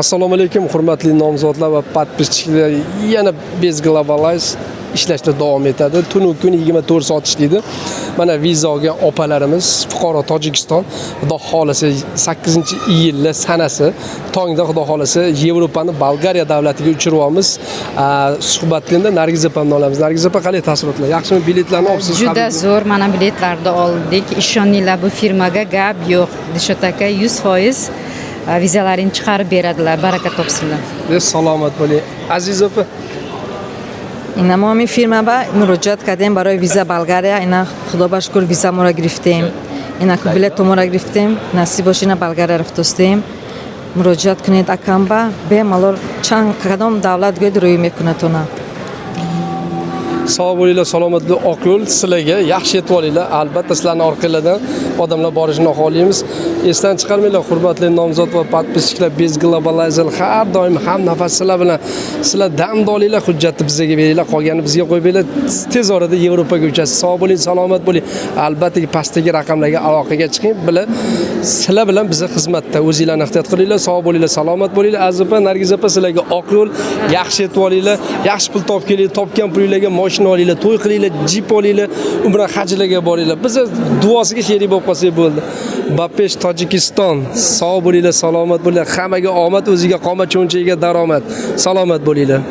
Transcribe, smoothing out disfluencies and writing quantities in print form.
Assalomu alaykum, hurmatli nomzodlar va podpischilar. Yana Biz Globalize ishlashda davom etadi. Tunu kun 24 soat ishlaydi. Mana vizaga opalarimiz fuqaro Tojikiston, xudo xolasa 8-iyul sanasi tongda xudo xolasa Yevropani Bolgariya davlatiga uchiramiz. Suhbatda Nargiz opamni olamiz. Nargiz opa, qanday taassurotlar? Yaxshimi, biletlarni olibsiz? Juda zo'r, mana biletlarni oldik. Ishoninglar, bu firmaga gap yo'q. Dilshod aka 100% vizalarini chiqarib beradilar. Baraka topsinlar. Salomat bo'ling. Aziz opa, اینا ما همین فیلم با مراجعت کردیم برای ویزا بلغاریا. اینا خدا با شکر ویزا ما را گرفتیم. اینا که بلیط ما را گرفتیم. نصیب باشه اینا بلغاریا رفتیم. مراجعت کنید اکم با به مالور چند کدام دولت گوید روی میکنه تو نه. sog' bo'linglar, salomatlik, oq yo'l sizlarga, yaxshi yetib olinglar. Albatta sizlarning orqangizdan odamlar borishini xohlaymiz. Esdan chiqarmanglar, hurmatli nomzod va podpischilar. Biz Globalize har doim ham nafas sizlar bilan. Sizlar damda olinglar, hujjatni bizga beringlar, qolganini bizga qo'yib beringlar. Tez orada Yevropaga uchasiz. Sog' bo'ling, salomat bo'ling. Albatta pastdagi raqamlarga aloqaga chiqing. Sizlar bilan bizga xizmatda. O'zinglarni ehtiyot qilinglar, sog' bo'linglar, salomat bo'linglar. Aziz opa, Nargiz opa, sizlarga oq yo'l, yaxshi yetib olinglar. Yaxshi pul topib kelinglar, topgan pulinglarga mashina olinglar, to'y qilinglar, jip olinglar, umra hajlarga boringlar. Biz duosiga sherik bo'lib qolsak bo'ldi. Bapesh Tojikiston, sog' bo'linglar, salomat bo'linglar. Hammaga omad, o'ziga qomat, cho'nchagiga daromad. Salomat bo'linglar.